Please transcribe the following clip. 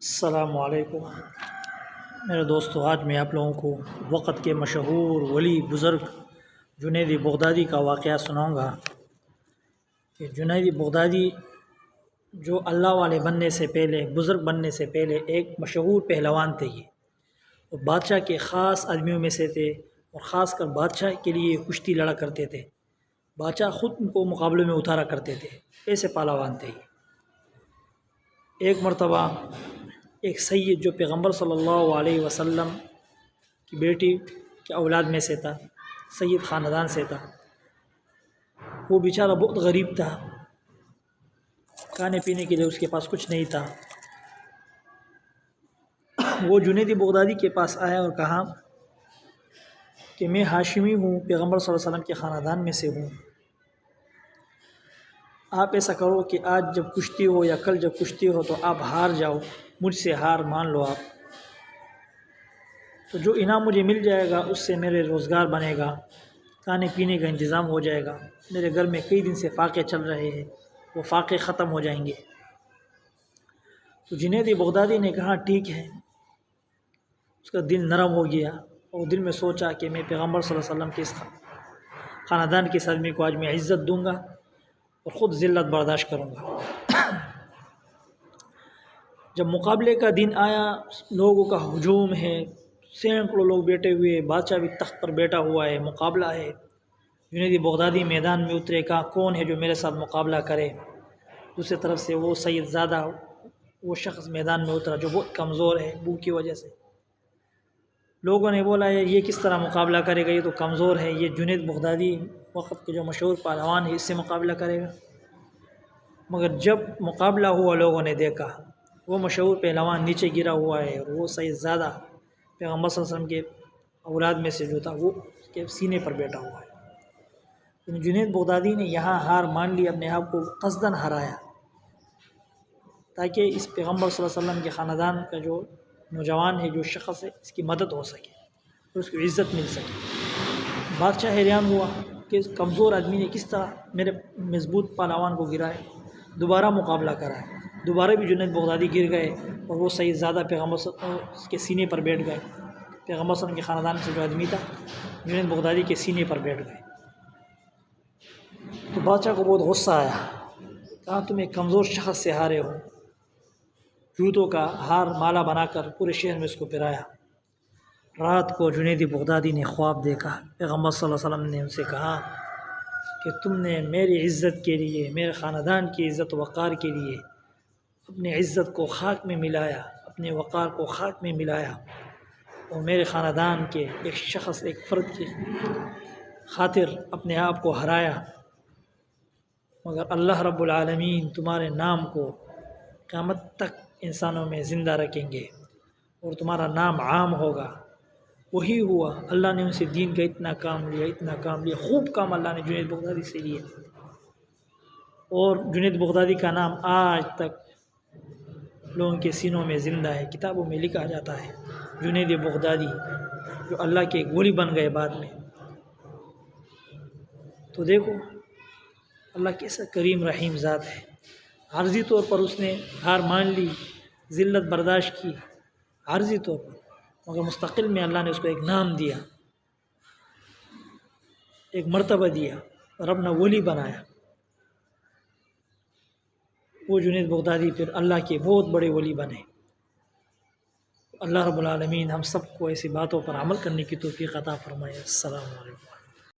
السلام علیکم میرے دوستو، آج میں آپ لوگوں کو وقت کے مشہور ولی بزرگ جنید بغدادی کا واقعہ سناؤں گا کہ جنید بغدادی جو اللہ والے بننے سے پہلے، بزرگ بننے سے پہلے ایک مشہور پہلوان تھے۔ یہ وہ بادشاہ کے خاص آدمیوں میں سے تھے اور خاص کر بادشاہ کے لیے کشتی لڑا کرتے تھے۔ بادشاہ خود ان کو مقابلے میں اتارا کرتے تھے، ایسے پہلوان تھے۔ ایک مرتبہ ایک سید جو پیغمبر صلی اللہ علیہ وسلم کی بیٹی کے اولاد میں سے تھا، سید خاندان سے تھا، وہ بیچارہ بہت غریب تھا، کھانے پینے کے لیے اس کے پاس کچھ نہیں تھا۔ وہ جنید بغدادی کے پاس آیا اور کہا کہ میں ہاشمی ہوں، پیغمبر صلی اللہ علیہ وسلم کے خاندان میں سے ہوں، آپ ایسا کرو کہ آج جب کشتی ہو یا کل جب کشتی ہو تو آپ ہار جاؤ، مجھ سے ہار مان لو آپ، تو جو انعام مجھے مل جائے گا اس سے میرے روزگار بنے گا، کھانے پینے کا انتظام ہو جائے گا۔ میرے گھر میں کئی دن سے فاقے چل رہے ہیں، وہ فاقے ختم ہو جائیں گے۔ تو جنید بغدادی نے کہا ٹھیک ہے۔ اس کا دل نرم ہو گیا اور دل میں سوچا کہ میں پیغمبر صلی اللہ علیہ وسلم کے اس خاندان کے اس آدمی کو آج میں عزت دوں گا اور خود ذلت برداشت کروں گا۔ جب مقابلے کا دن آیا، لوگوں کا ہجوم ہے، سینکڑوں لوگ بیٹھے ہوئے، بادشاہ بھی تخت پر بیٹھا ہوا ہے، مقابلہ ہے۔ جنید بغدادی میدان میں اترے، کہا کون ہے جو میرے ساتھ مقابلہ کرے؟ دوسری طرف سے وہ سید زادہ، وہ شخص میدان میں اترا جو بہت کمزور ہے بھوک کی وجہ سے۔ لوگوں نے بولا یہ کس طرح مقابلہ کرے گا، یہ تو کمزور ہے، یہ جنید بغدادی وقت کے جو مشہور پہلوان ہے اس سے مقابلہ کرے گا۔ مگر جب مقابلہ ہوا، لوگوں نے دیکھا وہ مشہور پہلوان نیچے گرا ہوا ہے اور وہ سید زادہ پیغمبر صلی اللہ علیہ وسلم کے اولاد میں سے جو تھا وہ اس کے سینے پر بیٹھا ہوا ہے۔ جنید بغدادی نے یہاں ہار مان لی، اپنے آپ کو قصداً ہرایا تاکہ اس پیغمبر صلی اللہ علیہ وسلم کے خاندان کا جو نوجوان ہے، جو شخص ہے، اس کی مدد ہو سکے اور اس کو عزت مل سکے۔ بادشاہ حیران ہوا کہ اس کمزور آدمی نے کس طرح میرے مضبوط پہلوان کو گرائے۔ دوبارہ مقابلہ کرا ہے، دوبارہ بھی جنید بغدادی گر گئے اور وہ سید زادہ پیغمبر کے سینے پر بیٹھ گئے۔ پیغمبر صلی اللہ علیہ وسلم کے خاندان سے جو آدمی تھا جنید بغدادی کے سینے پر بیٹھ گئے۔ تو بادشاہ کو بہت غصہ آیا، کہا تم ایک کمزور شخص سے ہارے ہو۔ جوتوں کا ہار مالا بنا کر پورے شہر میں اس کو پہرایا۔ رات کو جنید بغدادی نے خواب دیکھا، پیغمبر صلی اللہ علیہ وسلم نے ان سے کہا کہ تم نے میری عزت کے لیے، میرے خاندان کی عزت و وقار کے لیے اپنی عزت کو خاک میں ملایا، اپنے وقار کو خاک میں ملایا اور میرے خاندان کے ایک شخص، ایک فرد کی خاطر اپنے آپ کو ہرایا، مگر اللہ رب العالمین تمہارے نام کو قیامت تک انسانوں میں زندہ رکھیں گے اور تمہارا نام عام ہوگا۔ وہی ہوا، اللہ نے ان سے دین کا اتنا کام لیا، اتنا کام لیا، خوب کام اللہ نے جنید بغدادی سے لیا، اور جنید بغدادی کا نام آج تک لوگوں کے سینوں میں زندہ ہے، کتابوں میں لکھا جاتا ہے جنید بغدادی جو اللہ کے ولی بن گئے بعد میں۔ تو دیکھو اللہ کیسا کریم رحیم ذات ہے۔ عارضی طور پر اس نے ہار مان لی، ذلت برداشت کی عارضی طور پر، مگر مستقل میں اللہ نے اس کو ایک نام دیا، ایک مرتبہ دیا اور اپنا ولی بنایا۔ وہ جنید بغدادی پھر اللہ کے بہت بڑے ولی بنے۔ اللہ رب العالمین ہم سب کو ایسی باتوں پر عمل کرنے کی توفیق عطا فرمائے۔ السلام علیکم۔